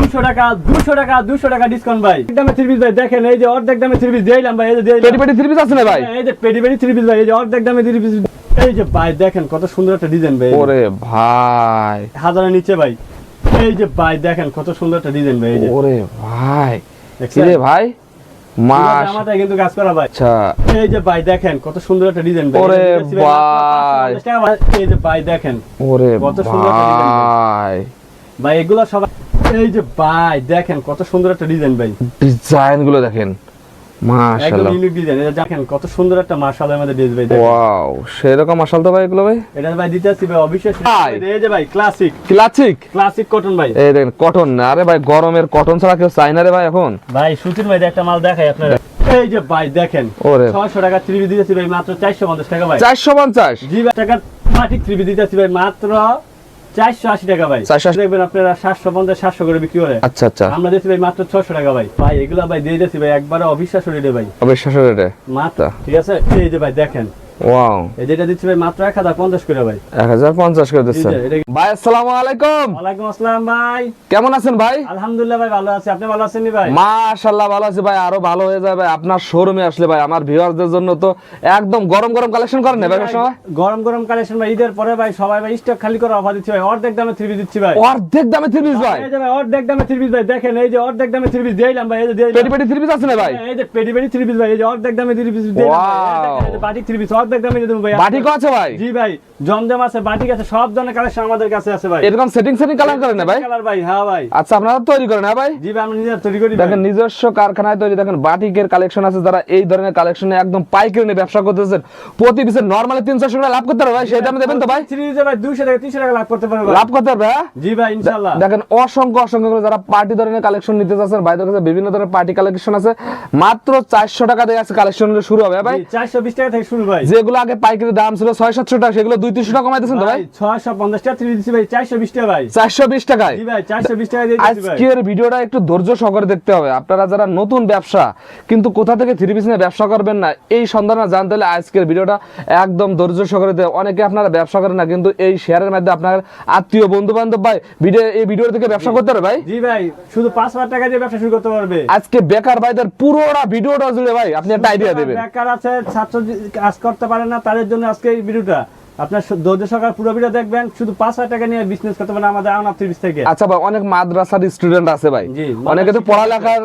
200 টাকা 200 টাকা ডিসকাউন্ট ভাই। দামে 3 পিস ভাই দেখেন, এই যে অর্ধেক দামে 3 পিস দিলাম ভাই। এই যে পেটি পেটি 3 পিস আছে না ভাই? এই যে পেটি পেটি 3 পিস ভাই, এই যে অর্ধেক দামে 3 পিস। এই যে ভাই দেখেন কত সুন্দর একটা ডিজাইন ভাই। ওরে ভাই, হাজারের নিচে ভাই। এই যে ভাই দেখেন কত সুন্দর একটা ডিজাইন ভাই। এই যে ওরে ভাই, দেখছেন? কি রে ভাই, জামাটা কিন্তু কাজ করা ভাই। আচ্ছা, এই যে ভাই দেখেন কত সুন্দর একটা ডিজাইন ভাই। ওরে এই যে ভাই, 550 টাকা ভাই। এই যে ভাই দেখেন ওরে কত সুন্দর একটা ডিজাইন ভাই, ভাই। এগুলো সব এই যে ভাই দেখেন কত সুন্দর একটা ডিজাইন ভাই। ডিজাইন গুলো দেখেন, একদম মাশাআল্লাহ। Unique design. এটা দেখেন কত সুন্দর একটা মাশাআল্লাহ আমাদের ড্রেস ভাই। ওয়াও, সেরকম মাশাআল্লাহ তো ভাই এগুলো ভাই। এটা ভাই দিতেছি ভাই অবিশ্বাস। ভাই। এই যে ভাই ক্লাসিক ক্লাসিক কটন ভাই। এই দেখেন কটন না, আরে ভাই গরমের কটন ছাড়া কেউ চাই না রে ভাই এখন। ভাই সুতির ভাই একটা মাল দেখাই আপনারা। এই যে ভাই দেখেন ওরে 600 টাকা 3 পিস দিতেছি ভাই মাত্র 450 টাকা ভাই। 450 জি ভাই টাকা মাটিক 3 পিস দিতেছি ভাই মাত্র 480 টাকা ভাই। 480 দেখবেন আপনারা 750 700 করে বিক্রি করে। আচ্ছা আচ্ছা, আমরা দিতেছি ভাই মাত্র 600 টাকা ভাই। ভাই এগুলা ভাই দিয়ে দিতেছি ভাই একবারে অবিশ্বাস রেটে ভাই। অবিশ্বাস রেটে মাত্র, ঠিক আছে। এই যে ভাই দেখেন, ওয়াও, এই যেটা দিচ্ছি ভাই মাত্র 1050 করে ভাই। 1050 করে দিচ্ছেন এই যে, এটা- ভাই। আসসালামু আলাইকুম, ওয়ালাইকুম আসসালাম ভাই। কেমন আছেন ভাই? আলহামদুলিল্লাহ ভাই ভালো আছি, আপনি ভালো আছেন নি ভাই? মাশাআল্লাহ ভালো আছি ভাই, আরো ভালো হয়ে যাবে ভাই। আপনার শোরুমে আসলে ভাই আমার ভিউয়ারদের জন্য তো একদম গরম গরম কালেকশন করেন না ভাই সবসময়? গরম গরম কালেকশন ভাই, ঈদের পরে ভাই সবাই ভাই স্টক খালি করে অফার দিচ্ছি ভাই। অর্ধেক দামে 3 পিস দিচ্ছি ভাই। অর্ধেক দামে 3 পিস ভাই? এই যে ভাই অর্ধেক দামে 3 পিস ভাই দেখেন, এই যে অর্ধেক দামে 3 পিস দিলাম ভাই। এই যে দিলাম পেটি পেটি 3 পিস আছে না ভাই? এই যে পেটি পেটি 3 পিস ভাই, এই যে অর্ধেক দামে 3 পিস দিলাম ভাই। এই দেখেন, এই যে বাটিক 3 পিস অর্ধেক দামে দিয়ে দেব ভাই। বাটিক আছে ভাই? জি ভাই, জমজম আছে, বাটিক আছে, সব ধরনের কালেকশন আমাদের কাছে আছে ভাই। এরকম সেটিং কালার করেন না ভাই? কালার ভাই, হ্যাঁ ভাই। আচ্ছা, আপনারা তৈরি করেন না ভাই? জি ভাই, আমরা নিজেরা তৈরি করি ভাই। দেখেন নিজস্ব কারখানায় তৈরি। দেখেন বাটিকের কালেকশন আছে, যারা এই ধরনের কালেকশনে একদম পাইকারি নিয়ে ব্যবসা করতেছেন, প্রতি পিসে নরমালি 300 টাকা লাভ করতে পারবে ভাই। সেই দামে দেবেন তো ভাই? সিরিজে ভাই 200 টাকা 300 টাকা লাভ করতে পারবে ভাই। লাভ করতে পারবে হ্যাঁ? জি ভাই ইনশাআল্লাহ। দেখেন অসংখ্য অসংখ্য করে যারা পার্টি ধরনের কালেকশন নিতে চাচ্ছেন, ভাইদের কাছে বিভিন্ন ধরনের পার্টি কালেকশন আছে। মাত্র 400 টাকা দিয়ে আছে কালেকশন শুরু হবে ভাই। জি, 420 টাকা থেকে শুরু ভাই। যেগুলো আগে পাইকারি দাম ছিল 600-700 টাকা, সেগুলো 200-300 টাকা কমাই দিয়েছেন তো ভাই? 650 টাকা 3 দিচ্ছি ভাই 420 টাকা ভাই। 420 টাকায়। জি ভাই 420 টাকা দিয়ে দিচ্ছি ভাই। আজকের ভিডিওটা একটু ধৈর্য সহকারে দেখতে হবে। আপনারা যারা নতুন ব্যবসা কিন্তু কোথা থেকে 3 পিস নিয়ে ব্যবসা করবেন না, এই সন্ধানটা জানতে হলে আজকের ভিডিওটা একদম ধৈর্য সহকারে দেখতে হবে। অনেকে আপনারা ব্যবসা করেন না, কিন্তু এই শেয়ারের মধ্যে আপনার আত্মীয় বন্ধু বান্ধব ভাই এই ভিডিও থেকে ব্যবসা করতে পারে ভাই। জি ভাই, শুধু 5,000 টাকা দিয়ে ব্যবসা শুরু করতে পারবে। আজকে বেকার ভাইদের পুরোটা ভিডিওটা জুড়ে ভাই আপনি একটা আইডিয়া দেবেন। বেকার আছে, ছাত্র কাজ করতে পারে না, তাদের জন্য আজকে এই ভিডিওটা। আপনার ধৈর্য সহকারে পুরো ভিডিও দেখবেন, শুধু 5,000 টাকা নিয়ে বিজনেস করতে পারেন আমাদের আওনাপ 30 থেকে। আচ্ছা ভাই, অনেক মাদ্রাসার স্টুডেন্ট আছে ভাই, জি, অনেকে তো পড়ালেখার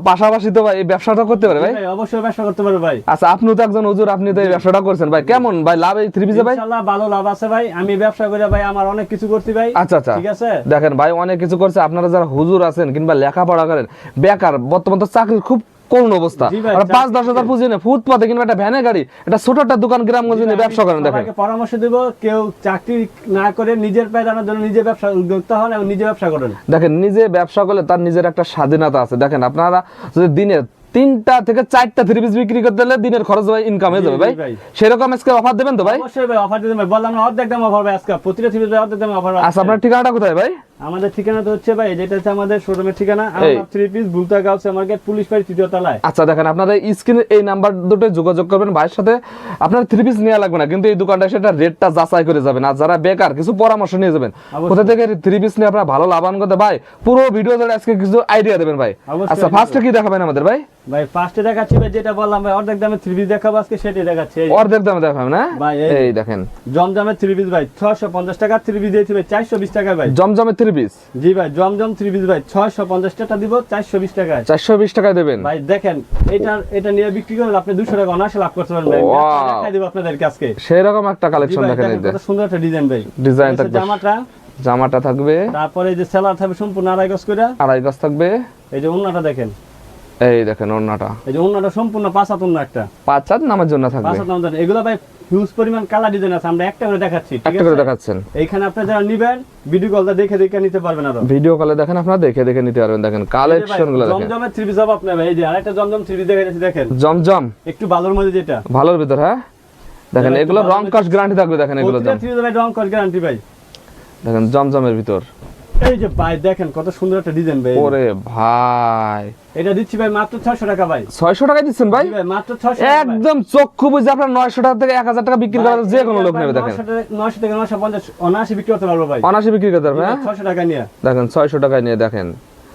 পাশাপাশি তো ভাই এই ব্যবসাটা করতে পারে ভাই। ভাই অবশ্যই ব্যবসা করতে পারবে ভাই। আচ্ছা, আপনি তো একজন হুজুর, আপনি তো এই ব্যবসাটা করছেন ভাই, কেমন ভাই লাভ এই 3 পিসে ভাই? ইনশাআল্লাহ ভালো লাভ আছে ভাই। আমি ব্যবসা করে ভাই আমার অনেক কিছু করছি ভাই। আচ্ছা আচ্ছা, ঠিক আছে। দেখেন ভাই অনেক কিছু করছে। আপনারা যারা হুজুর আছেন কিংবা লেখাপড়া করেন, বেকার, বর্তমান তো চাকরির খুব করুন অবস্থা, জি ভাই, 5-10 হাজার পুঁজি নেই, ফুটপাতে কিংবা একটা ভ্যানে গাড়ি, একটা ছোট একটা দোকান গ্রামগঞ্জে নিয়ে ব্যবসা করেন। দেখেন সবাইকে পরামর্শ দেব, কেউ চাকরি না করে নিজের পায়ে দাঁড়ানোর জন্য নিজে ব্যবসা উদ্যোক্তা হন এবং নিজে ব্যবসা করেন। দেখেন নিজে ব্যবসা করলে তার নিজের একটা স্বাধীনতা আছে। দেখেন আপনারা যদি দিনে 3টা থেকে 4টা 3 পিস বিক্রি করতে হলে দিনের খরচ ভাই ইনকাম হয়ে যাবে ভাই। সেরকম আজকে অফার দেবেন তো ভাই? অবশ্যই ভাই অফার দিবেন ভাই। বললাম না অর্ধেক দাম অফার ভাই। আজকে প্রতিটা 3 পিস অর্ধেক দামে অফার। আচ্ছা, আপনার ঠিকানাটা কোথায় ভাই? আমাদের ঠিকানা তো হচ্ছে ভাই, যেটা হচ্ছে আমাদের শোরুমের ঠিকানা, আওনাপ 3 পিস, বুলতা গাউসে মার্কেট, পুলিশ বাড়ি 3য় তলায়। আচ্ছা, দেখেন আপনারা স্ক্রিনে এই নাম্বার দুটো যোগাযোগ করবেন ভাইয়ের সাথে। আপনার 3 পিস নেওয়া লাগবে না, কিন্তু এই দোকানটা সেটা রেটটা যাচাই করে যাবেন। আর যারা বেকার কিছু পরামর্শ নিয়ে যাবেন কোথা থেকে 3 পিস নিয়ে আপনারা ভালো লাভবান করতে ভাই, পুরো ভিডিও ধরে আজকে কিছু আইডিয়া দেবেন ভাই। আচ্ছা, ফার্স্টে কি দেখাবেন আমাদের ভাই? ভাই ফার্স্টে দেখাচ্ছি ভাই, যেটা বললাম ভাই অর্ধেক দামে 3 পিস দেখাবো আজকে, সেটাই দেখাচ্ছি। অর্ধেক দামে দেখাবেন না ভাই? এই দেখেন জমজমের 3 পিস ভাই 650 টাকা 3 পিস দিয়েছি ভাই 420 টাকা ভাই। জমজমের 3 পিস? জি ভাই, জমজম 3 পিস ভাই 650 টাকা দিব 420 টাকায়। 420 টাকায় দেবেন ভাই। দেখেন এটা নিয়ে বিক্রি করলে আপনি 200 টাকা অনায়াসে লাভ করতে পারবেন ভাই। Wow! দেখাই দেব আপনাদেরকে আজকে। সেরকম একটা জি কালেকশন ভাই, দেখেন। এই কত সুন্দর একটা ডিজাইন ভাই। ডিজাইন থাকবে, জামাটা থাকবে, তারপরে এই যে সেলার থাকবে সম্পূর্ণ আড়াই গজ করে, আড়াই গজ থাকবে। এই যে ওন্নাটা দেখেন, এই দেখেন ওন্নাটা, এই যে ওন্নাটা সম্পূর্ণ 5 হাত ওন্না, একটা 5 হাত নামার জন্য 5 থাকবে। হাত ওন্না। এগুলো ভাই হিউজ পরিমাণ কালার ডিজাইন আছে, আমরা একটা করে দেখাচ্ছি। ঠিক একটা করে আছে, দেখাচ্ছেন। এইখানে আপনি যারা নিবেন ভিডিও কলটা দেখে দেখে নিতে পারবেন। আরো ভিডিও কলে দেখেন, আপনারা দেখে দেখে নিতে পারবেন। দেখেন কালেকশন গুলো দেখেন। জমজমের 3 পিস হবে আপনার ভাই। এই যে আরেকটা জমজম 3 পিস দেখাচ্ছি, দেখেন জমজম একটু ভালোর মধ্যে, যেটা ভালোর ভিতর। হ্যাঁ দেখেন, এগুলো রং কস গ্যারান্টি থাকবে। দেখেন এগুলো প্রতিটা 3 পিস ভাই রং কস গ্যারান্টি ভাই। দেখেন জমজমের ভিতর। এই যে ভাই দেখেন কত সুন্দর একটা ডিজাইন ভাই। ওরে ভাই, এটা দিচ্ছি ভাই মাত্র 600 টাকা ভাই। 600 টাকায় দিচ্ছেন ভাই? জি ভাই, মাত্র 600 টাকা। একদম চক্ষু বুঝে আপনার 900 টাকা থেকে 1000 টাকা বিক্রি করার যে কোনো লোক নেবে। দেখেন 900 থেকে 950 অনায়াসে বিক্রি করতে পারবো ভাই। অনায়াসে বিক্রি করতে পারবে। হ্যাঁ 600 টাকা নিয়ে দেখেন 600 টাকায় নিয়ে দেখেন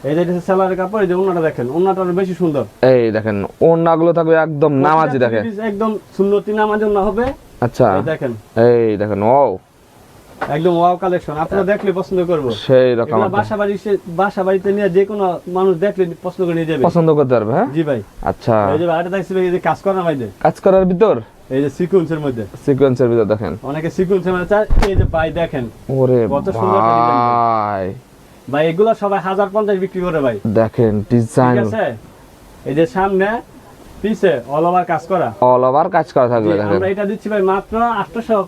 এই যে এটা সেলারের কাপড়, এই যে ওন্নাটা দেখেন, ওন্নাটা আরো বেশি সুন্দর। এই দেখেন ওড়নাগুলো থাকবে একদম নামাজি দেখেন, একদম সুন্নতি নামাজ ওন্না হবে। আচ্ছা এই দেখেন, এই দেখেন ও একদম ওয়াও কালেকশন, আপনারা দেখলে পছন্দ করবো। সেই রকম এগুলা বাসা বাড়িতে নিয়ে যে কোনো মানুষ দেখলে পছন্দ করে নিয়ে যাবে, পছন্দ করতে পারবে। হ্যাঁ জি ভাই। আচ্ছা এই যে আরেকটা দেখছি ভাই, এই যে কাজ করা ভাই, যে কাজ করার ভিতর এই যে সিকোয়েন্সের মধ্যে, সিকোয়েন্সের ভিতর দেখেন, অনেকে সিকোয়েন্সের মধ্যে চায়। এই যে ভাই দেখেন ওরে কত সুন্দর একটা design ভাই, ভাই এগুলা সবাই 1050 বিক্রি করে ভাই, দেখেন ঠিক ডিজাইন আছে। এই যে সামনে পিছে অল ওভার কাজ করা, অল ওভার কাজ করা থাকবে। জি, দেখেন আমরা এটা দিচ্ছি ভাই মাত্র 800,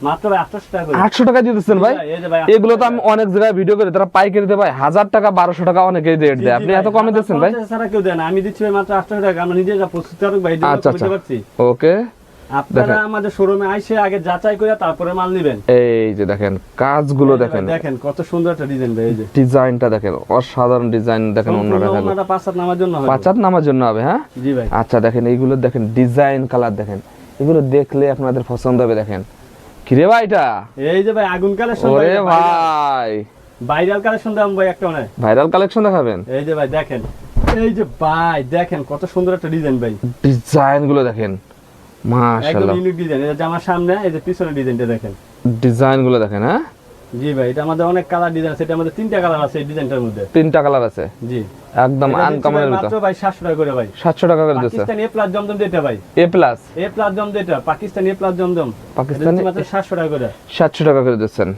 মাত্র ভাই 800 টাকা করে। 800 টাকা দিতেছেন ভাই? এই যে ভাই এগুলো তো আমি অনেক জায়গায় ভিডিও করে তারা পাইকারিতে ভাই 1000 টাকা 1200 টাকা অনেকেই রেট দেয়, আপনি এত কমে দিচ্ছেন ভাই? ছাড়া কেউ দেয় না, আমি দিচ্ছি ভাই মাত্র 800 টাকা। আমরা নিজেরা প্রস্তুত করব ভাই, আচ্ছা দিতে পারছি। ওকে, আপনারা আমাদের শোরুমে আইসে আগে যাচাই করে তারপরে মাল নেবেন। এই যে দেখেন কাজগুলো দেখেন, দেখেন কত সুন্দর একটা ডিজাইন ভাই, এই যে ডিজাইনটা দেখেন অসাধারণ ডিজাইন দেখেন, অন্যটা থাকবে ওনাটা 5 নামার জন্য হবে। 5 নামার জন্য হবে। হ্যাঁ জি ভাই। আচ্ছা দেখেন এইগুলো দেখেন ডিজাইন কালার দেখেন, এগুলো দেখলে আপনাদের পছন্দ হবে। দেখেন কিরে ভাই এটা, এই যে ভাই আগুন কালেকশন, ওরে ভাই ভাইরাল কালেকশন দাম ভাই একটা মানে ভাইরাল কালেকশন দেখাবেন। এই যে ভাই দেখেন, এই যে ভাই দেখেন কত সুন্দর একটা ডিজাইন ভাই, ডিজাইন গুলো দেখেন একদম মাশাআল্লাহ, ইউনিক ডিজাইন। এই যে আমার সামনে, এই যে পিছনের ডিজাইনটা দেখেন, ডিজাইন গুলো দেখেন। হ্যাঁ জি ভাই, এটা আমাদের অনেক কালার ডিজাইন আছে, এটা আমাদের 3টা কালার আছে এই ডিজাইনটার মধ্যে। 3টা কালার আছে, জি একদম আনকমনের ভিতর। মাত্র ভাই 700 টাকা করে ভাই, 700 টাকা করে দিচ্ছে। পাকিস্তানি এ প্লাস জমজম এটা ভাই, এ প্লাস জমজম এটা পাকিস্তানি এ প্লাস জমজম, পাকিস্তানি এটা মাত্র 700 টাকা করে। 700 টাকা করে দিচ্ছেন।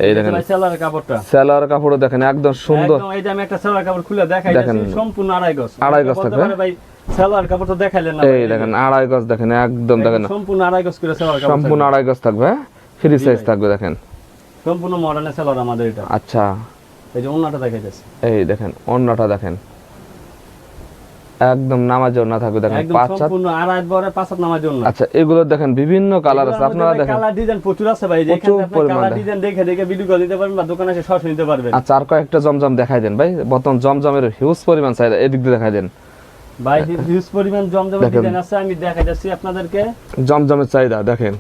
এই দেখেন ভাই সেলার কাপড়টা, সেলার কাপড়ও দেখেন একদম সুন্দর, একদম। এই যে আমি একটা সেলার কাপড় খুলে দেখাই দেখেন, দিচ্ছি, সম্পূর্ণ আড়াই গজ। আড়াই গজ বলতে থাকবে। পারে ভাই সেলার কাপড় তো দেখাইলেন না ভাই, এই দেখেন আড়াই গজ দেখেন একদম দেখেন সম্পূর্ণ আড়াই গজ করে সেলার কাপড়, সম্পূর্ণ আড়াই গজ থাকবে, ফ্রি সাইজ থাকবে দেখেন, সম্পূর্ণ মডার্ন সেলার আমাদের এটা। আচ্ছা এই যে ওন্নাটা দেখাইতেছে, এই দেখেন ওন্নাটা দেখেন একদম নামাজ ওন্না থাকবে দেখেন, একদম 5 7। সম্পূর্ণ আড়াই বরে 5 নামার জন্য। আচ্ছা এগুলো দেখেন বিভিন্ন কালার আছে, আপনারা দেখেন কালার ডিজাইন প্রচুর আছে ভাই, প্রচুর যেখানে আপনি পরিমাণে। কালার ডিজাইন দেখে দেখে ভিডিও করে দিতে পারবেন বা দোকানে এসে সরাসরি নিতে পারবেন। আচ্ছা আর কয়েকটা জমজম দেখাই দেন ভাই, বর্তমান জমজমের হিউজ পরিমাণ চাহিদা, এদিক দিয়ে দেখাই দেন ভাই হিউজ পরিমাণ জমজমের দেখেন। ডিজাইন আছে, আমি দেখাই যাচ্ছি আপনাদেরকে। জমজমের চাহিদা দেখেন,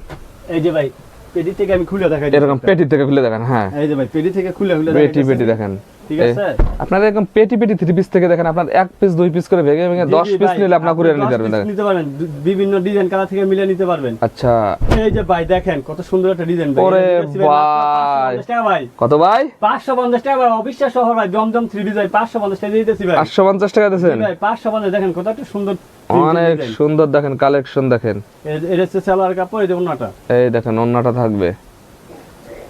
এই যে ভাই পেটি থেকে আমি খুলে দেখাই এরকম পেটি থেকে খুলে দেখেন। হ্যাঁ এই যে ভাই পেটি থেকে খুলে খুলে পেটি দেখাই পেটি দেখেন, ঠিক আছে। আপনারা এরকম পেটি পেটি 3 পিস থেকে দেখেন, আপনার 1 পিস 2 পিস করে ভেঙে ভেঙে 10 পিস নিলে আপনারা করে নিতে পারবেন দেখেন, নিতে পারবেন বিভিন্ন ডিজাইন কালার থেকে মিলে নিতে পারবেন। আচ্ছা এই যে ভাই দেখেন কত সুন্দর একটা ডিজাইন ভাই, ওরে এটা দিচ্ছি ভাই মাত্র 550 টাকা ভাই, কত ভাই? 550 টাকা ভাই, অবিশ্বাস শহর ভাই, জমজম 3 ডিজাইন 550 টাকা দিয়ে দিতেছি ভাই। 850 টাকা দিয়েছেন ভাই 550 দেখেন কত একটা সুন্দর অনেক সুন্দর দেখেন কালেকশন দেখেন। এটা হচ্ছে সালোয়ার কাপড়, এই যে ওন্নাটা, এই দেখেন ওন্নাটা থাকবে,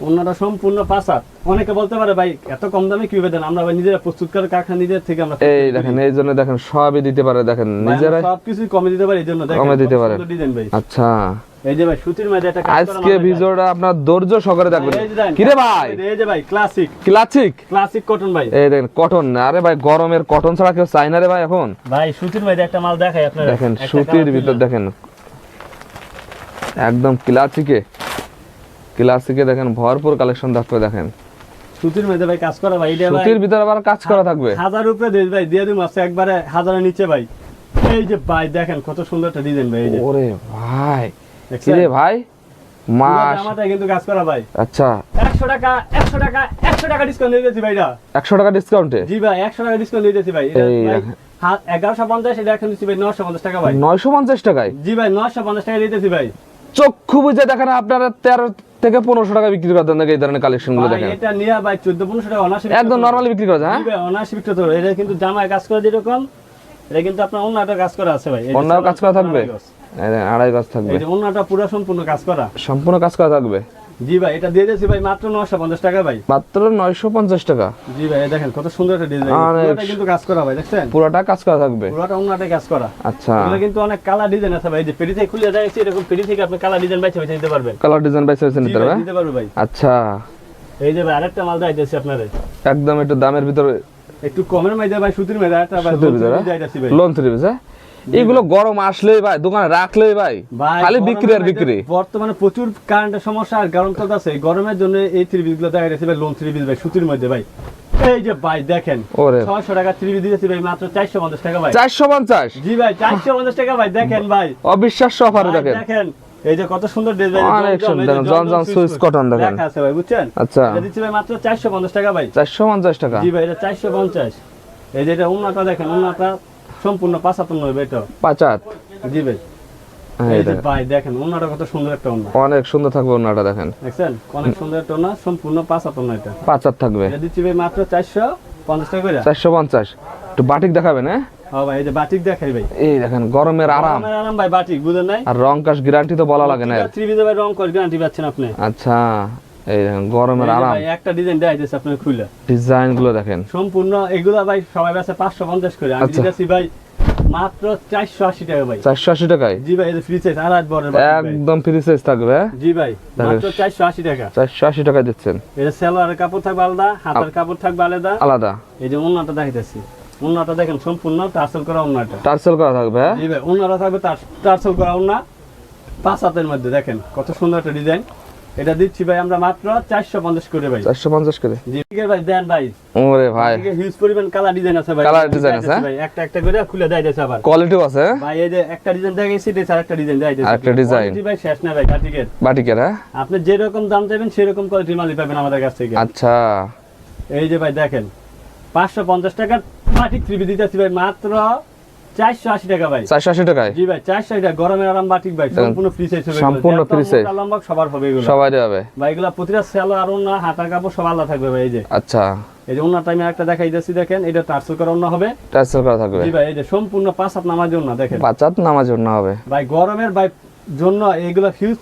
ওন্নাটা সম্পূর্ণ 5 হাত। অনেকে বলতে পারে ভাই এত কম দামে কিভাবে দেন, আমরা ভাই নিজেরা প্রস্তুত করে কারখানা নিজের থেকে আমরা এই দেখেন এই জন্য দেখেন সবই দিতে পারে দেখেন নিজেরাই সবকিছু কমে দিতে পারি, এই জন্য দেখেন কমে দিতে পারে। ডিজাইন ভাই। আচ্ছা এই যে ভাই সুতির মধ্যে একটা কাজ করা আজকে মাল ভিডিওটা আপনার ধৈর্য সহকারে দেখবেন। এই যে দেখেন, কি রে ভাই? এই যে ভাই ক্লাসিক ক্লাসিক কটন ভাই, এই দেখেন কটন, আরে ভাই গরমের কটন ছাড়া কেউ চাই না রে ভাই এখন। ভাই সুতির মধ্যে একটা মাল দেখাই আপনারা, দেখেন একটা সুতির কালার ভিতর দিলাম। দেখেন একদম ক্লাসিকে দেখেন ভরপুর কালেকশন থাকবে দেখেন, সুতির মধ্যে ভাই কাজ করা ভাই, এটা ভাই সুতির ভিতর আবার কাজ করা থাকবে। 1000 উপরে দেই ভাই, দিয়ে দিম আছে একবারে 1000 এর নিচে ভাই। এই যে ভাই দেখেন কত সুন্দর একটা ডিজাইন ভাই, এই যে ওরে ভাই কি দেখছেন? রে ভাই মাস, আমাদের কিন্তু কাজ করা ভাই। আচ্ছা 100 টাকা 100 টাকা ডিসকাউন্ট দিয়ে দিয়েছি ভাই, এটা 100 টাকা ডিসকাউন্টে জি ভাই 100 টাকা ডিসকাউন্ট দিয়ে দিয়েছি ভাই, এটা এই ভাই দেখেন। 1150 এটা এখন দিচ্ছি ভাই 950 টাকা ভাই। 950 টাকায় জি ভাই 950 টাকা দিয়ে দিয়েছি ভাই। চক্ষু বুঝে দেখেন আপনারা 13 থেকে 1500 টাকা বিক্রি করতেন এই ধরনের কালেকশন গুলো ভাই দেখেন, এটা নিয়ে ভাই 1400 টাকা অনায়াসে একদম নরমালি বিক্রি করা যায়। হ্যাঁ জি ভাই অনায়াসে বিক্রি করতে পারবে। এটা কিন্তু জামায় কাজ করা যেরকম, এটা কিন্তু আপনার অন্যটা কাজ করা আছে ভাই, এই যে অন্য কাজ করা থাকবে, আড়াই গজ। এই দেখেন আড়াই গজ থাকবে, এই যে অন্যটা পুরো সম্পূর্ণ কাজ করা। সম্পূর্ণ কাজ করা থাকবে। জি ভাই এটা দিয়ে দিয়েছি ভাই মাত্র 950 টাকা ভাই। মাত্র 950 টাকা। জি ভাই এই দেখেন কত সুন্দর একটা ডিজাইন, অনেক পুরোটা কিন্তু কাজ করা ভাই, দেখছেন পুরোটা কাজ করা থাকবে। পুরোটা অন্যটা কাজ করা। আচ্ছা এগুলো কিন্তু অনেক কালার ডিজাইন আছে ভাই, এই যে পেটি থেকে খুলে যাচ্ছে এরকম পেটি থেকে আপনি কালার ডিজাইন বাইছে বাইছে নিতে পারবেন, কালার ডিজাইন বাইসে জি নিতে ভাই, পারবে। দিতে পারবে ভাই। আচ্ছা এই যে ভাই আরেকটা মাল দেখাইতেছি আপনাদের, একদম একটু দামের ভিতরে একটু কমের মধ্যে ভাই, সুতির মধ্যে একটা ভাই সুতির ভিতরে দেখাইতেছি ভাই। Loan 3 piece. এগুলো গরম আসলেই ভাই দোকানে রাখলেই ভাই ভাই খালি গরমের বিক্রি আর মধ্যে বিক্রি। বর্তমানে প্রচুর কারেন্টের সমস্যা আর গরম তো আছে, গরমের জন্য এই 3 পিস গুলো দেখাইতেছি ভাই, লোন 3 পিস ভাই সুতির মধ্যে ভাই। এই যে ভাই দেখেন ওরে 600 টাকা 3 পিস দিয়েছি ভাই মাত্র 450 টাকা ভাই। 450। জি ভাই 450 টাকা ভাই, দেখেন ভাই অবিশ্বাস্য অফারে ভাই, দেখেন দেখেন এই যে কত সুন্দর ডিজাইন অনেক সুন্দর জনজন সুইস কটন দেখেন লেখা আছে ভাই বুঝছেন। আচ্ছা এটা দিচ্ছি ভাই মাত্র 450 টাকা ভাই। 450 টাকা জি ভাই এটা 450। এই যে এটা উন্নাটা দেখেন, উন্নাটা সম্পূর্ণ 55 হবে এটা। 50। জি ভাই এই যে ভাই দেখেন উন্নাটা কত সুন্দর একটা উন্না, অনেক সুন্দর থাকবে ওনাটা দেখেন, দেখছেন অনেক সুন্দর একটা উন্না, সম্পূর্ণ 55 এটা। 50 থাকবে। এটা দিচ্ছি ভাই মাত্র 450 টাকা করে। 450। একটু বাটিক দেখাবেন হ্যাঁ? হ্যাঁ ভাই এই যে বাটিক দেখাই ভাই, এই দেখেন গরমের আরাম, গরমের আরাম ভাই বাটিক, বুঝেন নাই? আর রং কাশ গ্যারান্টি তো বলা লাগে না এর। 3 ভাই রং কর গ্যারান্টি পাচ্ছেন আপনি। আচ্ছা এই দেখেন গরমের এই যে আরাম, ভাই একটা ডিজাইন দেখাইতেছে আপনার খুলে, ডিজাইন গুলো দেখেন সম্পূর্ণ এগুলা ভাই সবাই বেচে 550 করে, আমি আচ্ছা। দিতেছি ভাই মাত্র 480 টাকা ভাই। 480 টাকায় জি ভাই এই যে ফ্রি সাইজ আর আট বড় ভাই। একদম ফ্রি সাইজ থাকবে হ্যাঁ? জি ভাই মাত্র 480 টাকা। 480 টাকায় দিচ্ছেন। এটা সেলোয়ারের কাপড় থাকবে আলাদা, হাতের কাপড় থাকবে আলাদা। আলাদা। এই যে ওন্নাটা দেখাইতেছি, ওন্নাটা দেখেন সম্পূর্ণ টার্সেল করা ওন্নাটা। টার্সেল করা থাকবে হ্যাঁ? জি ভাই ওন্নাটা থাকবে টার্সেল করা ওন্না, 5 হাতের মধ্যে দেখেন কত সুন্দর একটা ডিজাইন। এটা দিচ্ছি ভাই আমরা মাত্র 450 করে ভাই। 450 করে। জি ঠিক আছে ভাই দেন ভাই। ওরে ভাই হিউজ পরিমাণ কালার ডিজাইন আছে ভাই। কালার ডিজাইন আছে ভাই একটা একটা করে খুলে দেয় দিয়েছে আবার। কোয়ালিটিও আছে ভাই এই যে একটা ডিজাইন দেখাইছি, এটা আরেকটা ডিজাইন দেয় দিয়েছে। আরেকটা ডিজাইন। কোয়ালিটি ভাই শেষ না ভাই কাটিকের। বাটিকের হ্যাঁ? আপনি যে রকম দাম চাইবেন সেই রকম কোয়ালিটির মালই পাবেন আমাদের কাছ থেকে। আচ্ছা এই যে ভাই দেখেন 550 টাকার বাটিক থ্রি দিতেছি ভাই মাত্র 480 টাকা ভাই। 480 টাকায়। জি ভাই 480 টাকা গরমের আরাম বাটিক ভাই, সম্পূর্ণ ফ্রি সাইজ হবে। সম্পূর্ণ free size। লম্বা সবার হবে এগুলো। সবাই হবে ভাই এগুলা প্রতিটা সেলো আর ওন্না হাতার কাপড় সব আলাদা থাকবে ভাই। এই যে আচ্ছা এই যে ওন্না টাইমে একটা দেখাই দিয়েছি দেখেন, এটা টার্সেল করা ওন্না হবে। টার্সেল করা থাকবে। জি ভাই এই যে সম্পূর্ণ 5 হাত নামার জন্য দেখেন। 5 হাত নামার জন্য হবে ভাই গরমের ভাই জন্য এগুলা হিউজ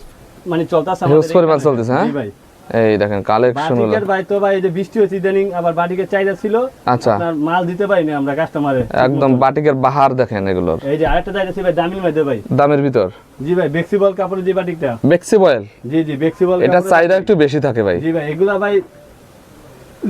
মানে চলতেছে হিউজ পরিমাণ চলতেছে হ্যাঁ? জি ভাই এই দেখেন কালেকশন গুলো বাটিকের ভাই তো ভাই এই যে বৃষ্টি হচ্ছে ইদানিং, আবার বাটিকের চাহিদা ছিল। আচ্ছা আপনার মাল দিতে পারিনি আমরা কাস্টমারে। একদম বাটিকের বাহার দেখেন এগুলোর। এই যে আরেকটা চাহিদা ছিল ভাই দামির মধ্যে ভাই। দামের ভিতর। জি ভাই ফ্লেক্সিবল কাপড়ের যে বাটিকটা। ফ্লেক্সিবল। জি জি ফ্লেক্সিবল এটা চাহিদা একটু বেশি থাকে ভাই। জি ভাই এগুলা ভাই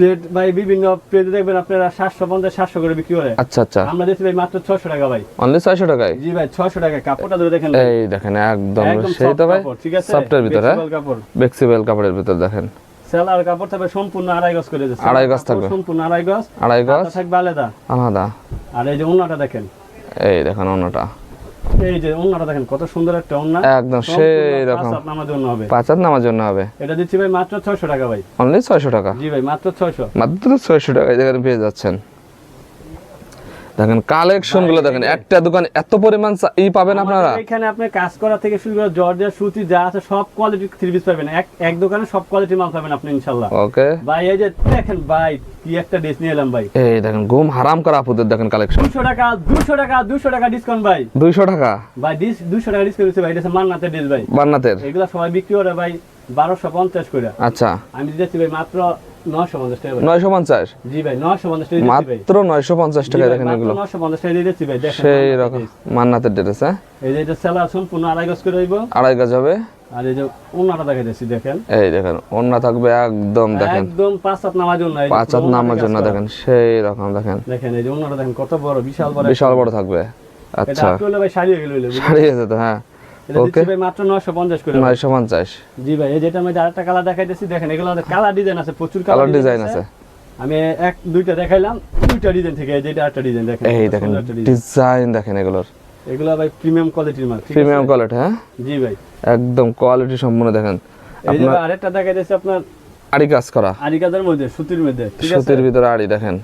রেট ভাই বিভিন্ন পেজে দেখবেন আপনারা 750 700 করে বিক্রি করে। আচ্ছা আচ্ছা আমরা দিচ্ছি ভাই মাত্র 600 টাকা ভাই। অনলি 600 টাকায়। জি ভাই 600 টাকা। কাপড়টা ধরে দেখেন এই দেখেন একদম একদম সেই soft তো ভাই কাপড়, ঠিক আছে? সফটের ভিতরে flexible কাপড়। ফ্লেক্সিবল কাপড়ের ভিতর দেখেন সেলার কাপড় থাকবে সম্পূর্ণ 2.5 গজ করে দিচ্ছে। 2.5 গজ থাকবে। সম্পূর্ণ 2.5 গজ। 2.5 গজ হাতা থাকবে আলাদা। আলাদা। আর এই যে ওন্নাটা দেখেন, এই দেখেন অন্যটা এই যে ওন্নাটা দেখেন কত সুন্দর একটা ওন্না, একদম সেই রকম। আপনার জন্য হবে। 5 হাত নামার জন্য হবে। এটা দিচ্ছি ভাই মাত্র 600 টাকা ভাই। অনলি 600 টাকা। জি ভাই মাত্র 600। মাত্র 600 টাকায় দেখেন পেয়ে যাচ্ছেন। দেখেন কালেকশন গুলো দেখেন, একটা দোকান এত পরিমাণ ই পাবেন আপনারা। আমাদের এখানে আপনি কাজ করা থেকে শুরু করে জর্জেট সুতি যা আছে সব কোয়ালিটির থ্রি পিস পাবেন। এক দোকানে সব কোয়ালিটির মাল পাবেন আপনি ইনশাআল্লাহ। ওকে ভাই এই যে দেখেন ভাই কি একটা ড্রেস নিয়ে এলাম ভাই। এই দেখেন ঘুম হারাম করা আপুদের দেখেন কালেকশন। 200 টাকা 200 টাকা 200 টাকা ডিসকাউন্ট ভাই। 200 টাকা ভাই 200 টাকা ডিসকাউন্ট দিচ্ছে ভাই। এটা হচ্ছে মান্নাতের ড্রেস ভাই। বান্নাতের। এগুলা সবাই বিক্রি করে ভাই 1250 করে। আচ্ছা আমি দিতেছি ভাই মাত্র 950 টাকা ভাই। 950। জি ভাই 950 টাকা দিতেছি ভাই। মাত্র 950 টাকা দেখেন এগুলো 950 টাকা দিতেছি ভাই। দেখেন সেই রকম মান্নাতের ড্রেস হ্যাঁ? এই যে এটা সেলার সম্পূর্ণ 2.5 গজ করে হইব। 2.5 গজ হবে। আর এই যে ওন্নাটা দেখাইতেছি দেখেন, এই দেখেন ওন্না থাকবে একদম দেখেন একদম 5 হাত নামার জন্য। এই যে 5 হাত নামার জন্য দেখেন সেই রকম দেখেন। দেখেন এই যে ওন্নাটা দেখেন কত বড়, বিশাল বড়। বিশাল বড় থাকবে। এটা আচ্ছা আপনি হলে ভাই শাড়ি হয়ে গেল। শাড়ি আছে তো হ্যাঁ? এটা দিচ্ছি ভাই মাত্র 950 করে। 950। জি ভাই এই যেটা মধ্যে আরেকটা কালার দেখাইতেছি দেখেন, এগুলো কালার ডিজাইন আছে, প্রচুর কালার ডিজাইন আছে। আমি দুইটা দেখাইলাম, দুইটা ডিজাইন থেকে এই যেটা আরেকটা ডিজাইন দেখেন। এই দেখেন ডিজাইন দেখেন এগুলোর। এগুলো ভাই প্রিমিয়াম কোয়ালিটির মাল, ঠিক আছে? প্রিমিয়াম কোয়ালিটি হ্যাঁ? জি ভাই একদম কোয়ালিটি সম্পূর্ণ দেখেন। এই যে আপনার আরেকটা দেখাইতেছি আপনার আড়ি কাজ করা আরিকাদের মধ্যে সুতির মধ্যে, ঠিক আছে? সুতির ভিতরে আড়ি দেখেন।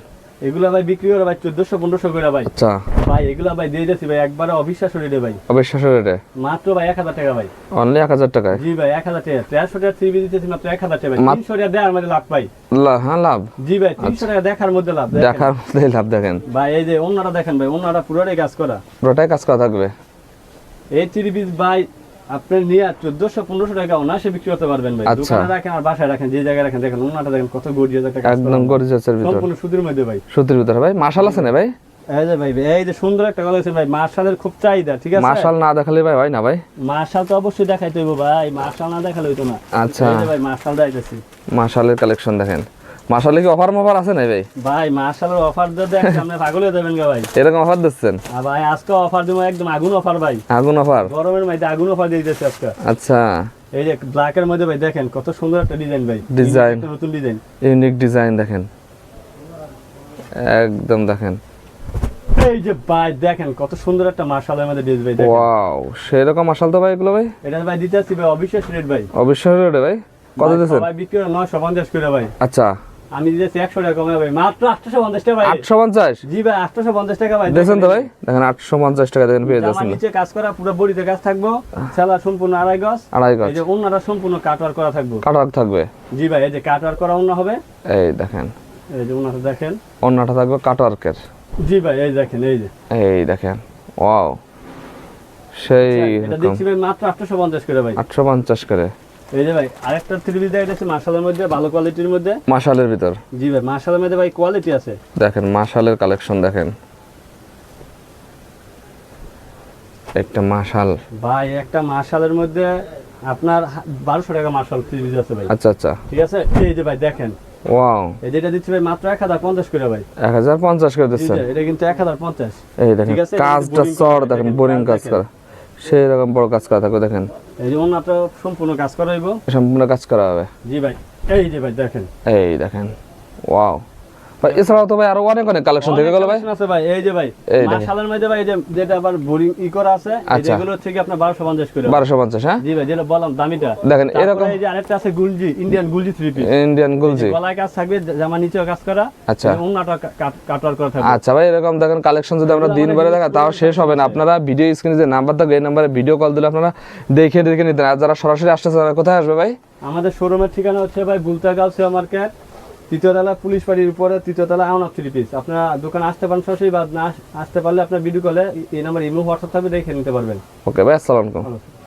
এগুলা ভাই বিক্রি করে ভাই 1400-1500 করে ভাই। আচ্ছা ভাই এগুলা ভাই দিয়ে যাচ্ছি ভাই একবারে অবিশ্বাস্য রেটে ভাই। অবিশ্বাস্য রেটে মাত্র ভাই 1000 টাকা ভাই। অনলি 1000 টাকায়। জি ভাই 1000 টাকা। 1300 টাকা থ্রি পিস দিতেছি মাত্র 1000 টাকা ভাই। 300 টাকা দেওয়ার মধ্যে লাভ পাই। হ্যাঁ লাভ। জি ভাই 300 টাকা দেখার মধ্যে লাভ। দেখেন। দেখার মধ্যেই লাভ দেখেন ভাই এই যে ওন্নাটা দেখেন ভাই, ওন্নাটা পুরোটাই কাজ করা। পুরোটাই কাজ করা থাকবে। এই থ্রি পিস ভাই আপনি নিয়ে 1400-1500 টাকা অনায়াসে বিক্রি করতে পারবেন ভাই। আচ্ছা। দোকানে রাখেন আর বাসায় রাখেন, যে জায়গায় রাখেন দেখেন ওন্নাটা দেখেন কত গর্জিয়াস একটা কাজ করা। একদম গর্জিয়াসের ভিতর সম্পূর্ণ সুতির মধ্যে ভাই। সুতির ভিতরে ভাই মাশাল আছে না ভাই? এই যে ভাই এই যে সুন্দর একটা কালেকশন ভাই, মার্শালের খুব চাহিদা, ঠিক আছে? মাশাল না দেখালে ভাই হয় না ভাই। মার্শাল তো অবশ্যই দেখাইতে হইব ভাই, মার্শাল না দেখালে হইতো না। আচ্ছা। এই যে ভাই মার্শাল দেখাইতেছি। মাশালের কালেকশন দেখেন। মাশালে কি অফার মফার আছে না ভাই? ভাই মার্শালের অফার দিয়ে দেখ সামনে পাগল হয়ে যাবেন গা ভাই। এরকম অফার দিচ্ছেন? আর ভাই আজকে অফার দিব একদম আগুন অফার ভাই। আগুন অফার? গরমের মধ্যে আগুন অফার দিয়ে দিতেছি আজকে। আচ্ছা এই যে ব্ল্যাকের মধ্যে ভাই দেখেন কত সুন্দর একটা ডিজাইন ভাই। ডিজাইন। একটা নতুন ডিজাইন। ইউনিক ডিজাইন দেখেন একদম দেখেন এই যে ভাই দেখেন কত সুন্দর একটা মাশাআল্লাহ আমাদের ড্রেস ভাই দেখেন। ওয়াও সেরকম মাশাল তো ভাই এগুলো ভাই এটা ভাই দিতে আসছি ভাই অবিশ্বাস রেট ভাই। অবশ্যই রে ভাই, কত দিচ্ছেন? ভাই বিক্রি করে 950 করে ভাই। আচ্ছা আমি দিতেছি 100 টাকা কমে ভাই, মাত্র 850 টাকা ভাই। 850? জি ভাই 850 টাকা ভাই। দেখেন তো ভাই, দেখেন 850 টাকা দেন পেয়ে জামার যাচ্ছেন। নিচে কাজ করা পুরো বডিতে কাজ থাকবো, সেলার সম্পূর্ণ আড়াই গজ। আড়াই গজ। এই যে ওন্নাটা সম্পূর্ণ কাটওয়ার করা থাকবে। কাটার থাকবে। জি ভাই এই যে কাটওয়ার করা ওন্না হবে। এই দেখেন এই যে ওন্নাটা দেখেন। অন্যটা থাকবে কাটওয়ার্কের। জি ভাই এই দেখেন এই যে। এই দেখেন ওয়াও সেই এটা দিচ্ছি ভাই মাত্র 850 করে ভাই। 850 করে। এই যে ভাই আরেকটা থ্রি পিস দেখাইতেছি মাশাআল্লাহর মধ্যে, ভালো কোয়ালিটির মধ্যে। মাশালের ভিতর। জি ভাই মাশাআল্লাহর মধ্যে ভাই কোয়ালিটি আছে। দেখেন মাশালের কালেকশন দেখেন, একটা মাশাল। ভাই একটা মাশালের মধ্যে আপনার 1200 টাকা মাশাল থ্রি পিস আছে ভাই। আচ্ছা আচ্ছা ঠিক আছে এই যে ভাই দেখেন। ওয়াও এই যেটা দিচ্ছি ভাই মাত্র 1050 করে ভাই। 1050 করে জি দিচ্ছেন। ভাই, এটা কিন্তু 1050। এই দেখেন ঠিক আছে, কাজটা boring চর করা, দেখেন, দেখেন, বোরিং কাজ দেখেন। করা, সেই রকম বড় কাজ করা থাকবে দেখেন, এই যে ওন্নাটা সম্পূর্ণ কাজ করা হইব। সম্পূর্ণ কাজ করা হবে। জি ভাই এই যে ভাই দেখেন। এই দেখেন ওয়াও ভাই, এছাড়াও তো ভাই আরো অনেক অনেক কালেকশন থেকে গেল ভাই। অনেক আছে ভাই এই যে ভাই এই দেখেন। মাশাআল্লাহর মধ্যে ভাই এই যে যেটা আবার বোরিং করা আছে, এই আচ্ছা। যেগুলো থেকে আপনার 1250 করে। 1250 হ্যাঁ জি ভাই যেটা বললাম দামিটা। দেখেন তারপরে এরকম এই যে আরেকটা আছে গুলজি, ইন্ডিয়ান গুলজি থ্রি পিস। ইন্ডিয়ান গুলজি। গলায় কাজ থাকবে, জামা নিচেও কাজ করা। আচ্ছা। এবং ওন্নাটা কাটওয়ার করা থাকবে। আচ্ছা ভাই এরকম দেখেন কালেকশন যদি আমরা দিন ভরে দেখা তাও শেষ হবে না। আপনারা ভিডিও স্ক্রিনে যে নাম্বার থাকবে এই নাম্বারে ভিডিও কল দিলে আপনারা দেখে দেখে নিতেন। আর যারা সরাসরি আসতে চান কোথায় আসবে ভাই? আমাদের শোরুমের ঠিকানা হচ্ছে ভাই বুলতাগাঁও সুপার মার্কেট, তৃতীয়তলা পুলিশ বাড়ির উপরে, তৃতীয়তলা আওনাপ থ্রি পিস। আপনারা দোকানে আসতে পারেন সরাসরি, বা না আসতে পারলে আপনার ভিডিও কলে এই নাম্বার ইমো হোয়াটসঅ্যাপ থাকবে, দেখে নিতে পারবেন। ওকে ভাই, আসসালামু আলাইকুম।